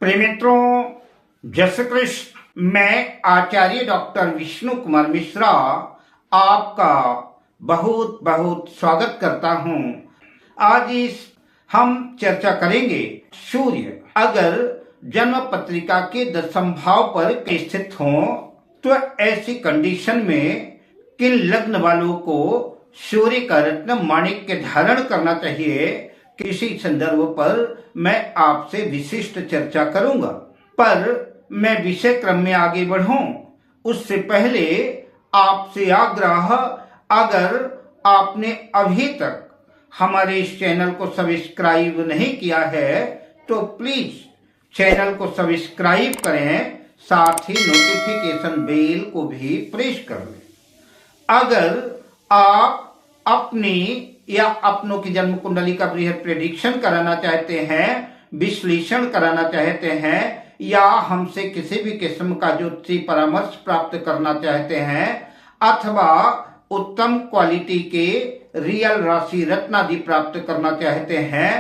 प्रिय मित्रों, जय श्री कृष्ण। मैं आचार्य डॉक्टर विष्णु कुमार मिश्रा आपका बहुत बहुत स्वागत करता हूं। आज हम चर्चा करेंगे सूर्य अगर जन्म पत्रिका के 10वें भाव पर स्थित हो तो ऐसी कंडीशन में किन लग्न वालों को सूर्य का रत्न माणिक्य धारण करना चाहिए, किसी संदर्भ पर मैं आपसे विशिष्ट चर्चा करूंगा। पर मैं विषय क्रम में आगे बढ़ूं उससे पहले आपसे आग्रह, अगर आपने अभी तक हमारे इस चैनल को सब्सक्राइब नहीं किया है तो प्लीज चैनल को सब्सक्राइब करें, साथ ही नोटिफिकेशन बेल को भी प्रेस कर लें। अगर आप अपनी या अपनों की जन्म कुंडली का बृहद प्रेडिक्शन कराना चाहते हैं, विश्लेषण कराना चाहते हैं, या हमसे किसी भी किस्म का ज्योतिषी परामर्श प्राप्त करना चाहते हैं, अथवा उत्तम क्वालिटी के रियल राशि रत्न आदि प्राप्त करना चाहते हैं,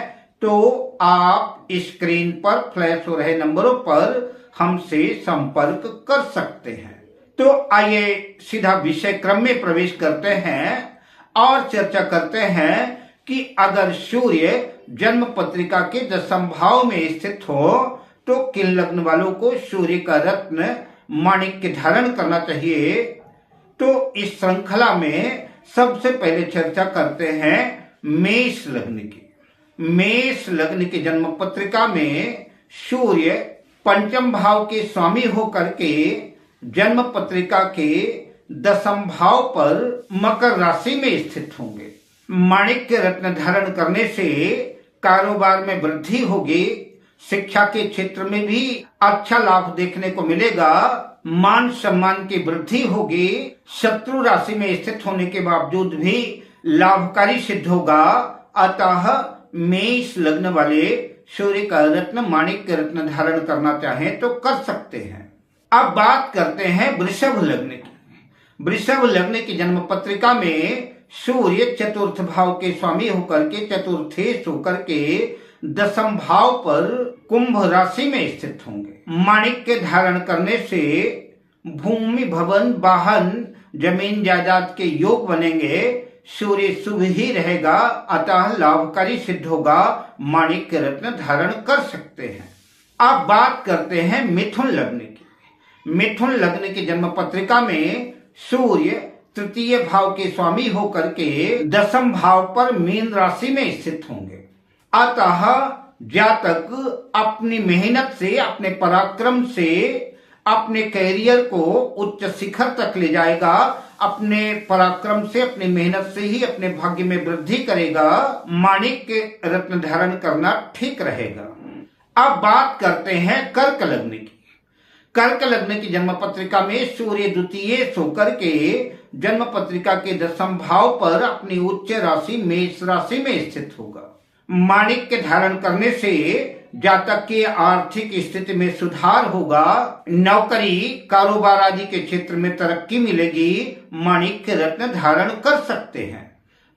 तो आप स्क्रीन पर फ्लैश हो रहे नंबरों पर हमसे संपर्क कर सकते हैं। तो आइए सीधा विषय क्रम में प्रवेश करते हैं और चर्चा करते हैं कि अगर सूर्य जन्म पत्रिका के 10वें भाव में स्थित हो तो किन लग्न वालों को सूर्य का रत्न माणिक्य धारण करना चाहिए। तो इस श्रृंखला में सबसे पहले चर्चा करते हैं मेष लग्न की। मेष लग्न की जन्म पत्रिका में सूर्य 5वें भाव के स्वामी होकर के जन्म पत्रिका के 10वें भाव पर मकर राशि में स्थित होंगे। माणिक्य रत्न धारण करने से कारोबार में वृद्धि होगी, शिक्षा के क्षेत्र में भी अच्छा लाभ देखने को मिलेगा, मान सम्मान की वृद्धि होगी, शत्रु राशि में स्थित होने के बावजूद भी लाभकारी सिद्ध होगा। अतः मेष लग्न वाले सूर्य का रत्न माणिक्य रत्न धारण करना चाहें तो कर सकते हैं। अब बात करते हैं वृषभ लग्न की। वृषभ लग्न की जन्म पत्रिका में सूर्य 4th भाव के स्वामी होकर के चतुर्थेश होकर के 10वें भाव पर कुंभ राशि में स्थित होंगे। माणिक्य धारण करने से भूमि, भवन, वाहन, जमीन जायदाद के योग बनेंगे। सूर्य शुभ ही रहेगा, अतः लाभकारी सिद्ध होगा, माणिक्य रत्न धारण कर सकते हैं। अब बात करते हैं मिथुन लग्न की। मिथुन लग्न की जन्म पत्रिका में सूर्य 3य भाव के स्वामी होकर के 10वें भाव पर मीन राशि में स्थित होंगे। अतः जातक अपनी मेहनत से, अपने पराक्रम से अपने कैरियर को उच्च शिखर तक ले जाएगा। अपने पराक्रम से, अपनी मेहनत से ही अपने भाग्य में वृद्धि करेगा। माणिक्य रत्न धारण करना ठीक रहेगा। अब बात करते हैं कर्क लग्न की। कर्क लग्न की जन्म पत्रिका में सूर्य 2य होकर के जन्म पत्रिका के 10वें भाव पर अपनी उच्च राशि मेष राशि में स्थित होगा। माणिक्य धारण करने से जातक की आर्थिक स्थिति में सुधार होगा, नौकरी, कारोबार आदि के क्षेत्र में तरक्की मिलेगी। माणिक्य रत्न धारण कर सकते हैं।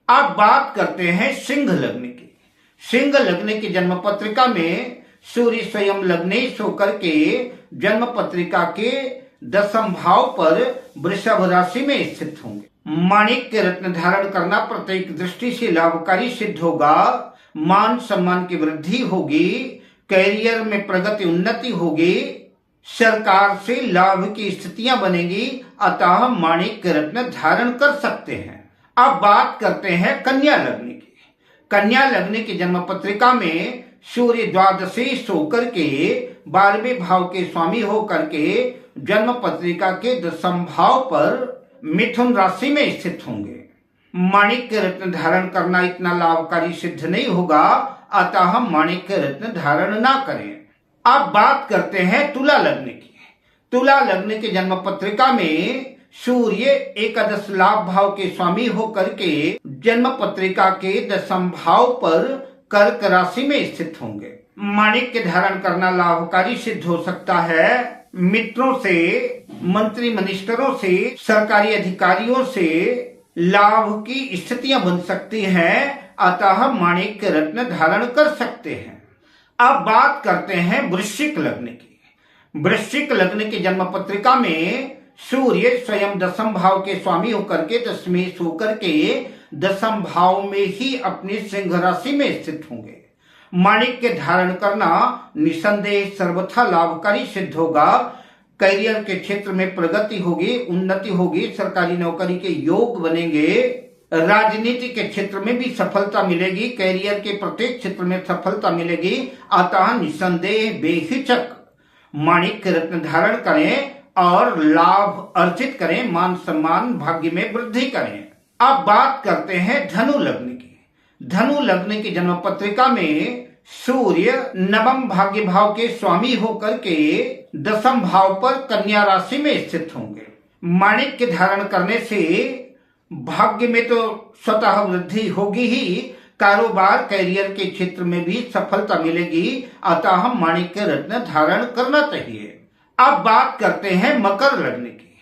अब बात करते हैं सिंह लग्न की। सिंह लग्न की जन्म पत्रिका में सूर्य स्वयं लग्नेश होकर के जन्म पत्रिका के 10वें भाव पर वृषभ राशि में स्थित होंगे। माणिक्य रत्न धारण करना प्रत्येक दृष्टि से लाभकारी सिद्ध होगा, मान सम्मान की वृद्धि होगी, कैरियर में प्रगति उन्नति होगी, सरकार से लाभ की स्थितियां बनेगी। अतः माणिक्य रत्न धारण कर सकते हैं। अब बात करते हैं कन्या लग्न की। कन्या लग्न की जन्म पत्रिका में सूर्य 12 होकर के 12वें भाव के स्वामी होकर के जन्म पत्रिका के 10वें भाव पर मिथुन राशि में स्थित होंगे। माणिक्य रत्न धारण करना इतना लाभकारी सिद्ध नहीं होगा, अतः माणिक्य रत्न धारण ना करें। अब बात करते हैं तुला लग्न की। तुला लग्न की जन्म पत्रिका में सूर्य 11 लाभ भाव के स्वामी होकर के जन्म पत्रिका के 10वें भाव पर कर्क राशि में स्थित होंगे। माणिक्य धारण करना लाभकारी सिद्ध हो सकता है। मित्रों से, मंत्री मिनिस्टरों से, सरकारी अधिकारियों से लाभ की स्थितियां बन सकती हैं, अतः माणिक्य रत्न धारण कर सकते हैं। अब बात करते हैं वृश्चिक लग्न की। वृश्चिक लग्न की जन्म पत्रिका में सूर्य स्वयं दसम भाव के स्वामी होकर के दशमेश होकर के दसम भाव में ही अपनी सिंह राशि में स्थित होंगे। माणिक्य धारण करना निसंदेह सर्वथा लाभकारी सिद्ध होगा। करियर के क्षेत्र में प्रगति होगी, उन्नति होगी, सरकारी नौकरी के योग बनेंगे, राजनीति के क्षेत्र में भी सफलता मिलेगी, करियर के प्रत्येक क्षेत्र में सफलता मिलेगी। अतः निसंदेह बेहिचक माणिक्य रत्न धारण करें और लाभ अर्जित करें, मान सम्मान भाग्य में वृद्धि करें। अब बात करते हैं धनु लग्न की। धनु लग्न की जन्म पत्रिका में सूर्य नवम भाग्य भाव के स्वामी होकर के दसम भाव पर कन्या राशि में स्थित होंगे। माणिक्य धारण करने से भाग्य में तो स्वतः वृद्धि होगी ही, कारोबार करियर के क्षेत्र में भी सफलता मिलेगी। अतः माणिक्य रत्न धारण करना चाहिए। अब बात करते हैं मकर लग्न की।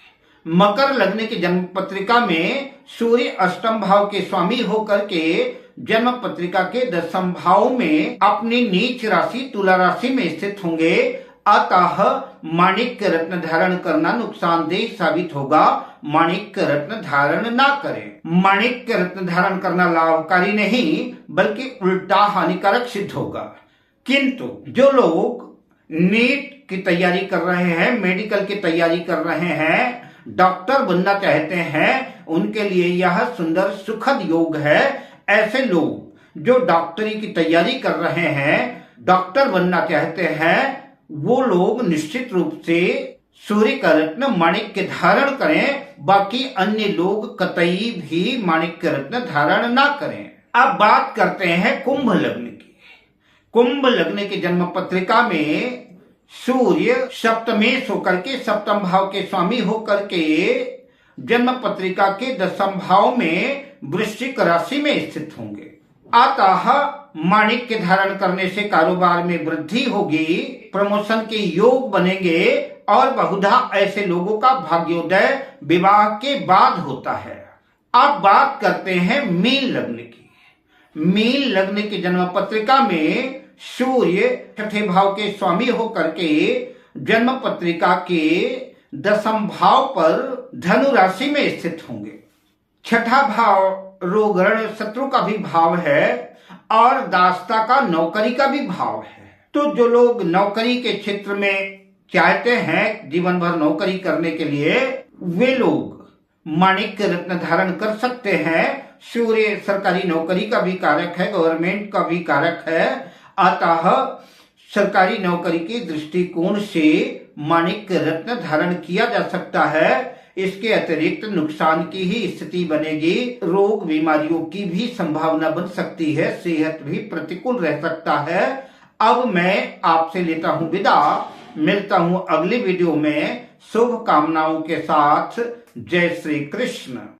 मकर लग्न की जन्म पत्रिका में सूर्य अष्टम भाव के स्वामी होकर के जन्म पत्रिका के दसम भाव में अपनी नीच राशि तुला राशि में स्थित होंगे। अतः माणिक्य रत्न धारण करना नुकसानदेह साबित होगा। माणिक्य रत्न धारण ना करें। माणिक्य रत्न धारण करना लाभकारी नहीं बल्कि उल्टा हानिकारक सिद्ध होगा। किंतु जो लोग नीट की तैयारी कर रहे हैं, मेडिकल की तैयारी कर रहे हैं, डॉक्टर बनना चाहते हैं, उनके लिए यह सुंदर सुखद योग है। ऐसे लोग जो डॉक्टरी की तैयारी कर रहे हैं, डॉक्टर बनना चाहते हैं, वो लोग निश्चित रूप से सूर्य का रत्न माणिक्य धारण करें। बाकी अन्य लोग कतई भी माणिक्य रत्न धारण ना करें। अब बात करते हैं कुंभ लग्न की। कुंभ लग्न की जन्म पत्रिका में सूर्य सप्तमेश होकर के सप्तम भाव के स्वामी होकर के जन्म पत्रिका के दसम भाव में वृश्चिक राशि में स्थित होंगे। अतः माणिक्य धारण करने से कारोबार में वृद्धि होगी, प्रमोशन के योग बनेंगे और बहुधा ऐसे लोगों का भाग्योदय विवाह के बाद होता है। अब बात करते हैं मीन लग्न की। मीन लग्न की जन्म पत्रिका में सूर्य छठे भाव के स्वामी होकर के जन्म पत्रिका के दसम भाव पर धनु राशि में स्थित होंगे। छठा भाव रोग ऋण शत्रु का भी भाव है और दास्ता का नौकरी का भी भाव है। तो जो लोग नौकरी के क्षेत्र में चाहते हैं जीवन भर नौकरी करने के लिए, वे लोग माणिक्य रत्न धारण कर सकते हैं। सूर्य सरकारी नौकरी का भी कारक है, गवर्नमेंट का भी कारक है। अतः सरकारी नौकरी के दृष्टिकोण से माणिक्य रत्न धारण किया जा सकता है। इसके अतिरिक्त नुकसान की ही स्थिति बनेगी, रोग बीमारियों की भी संभावना बन सकती है, सेहत भी प्रतिकूल रह सकता है। अब मैं आपसे लेता हूं विदा, मिलता हूं अगली वीडियो में शुभ कामनाओं के साथ। जय श्री कृष्ण।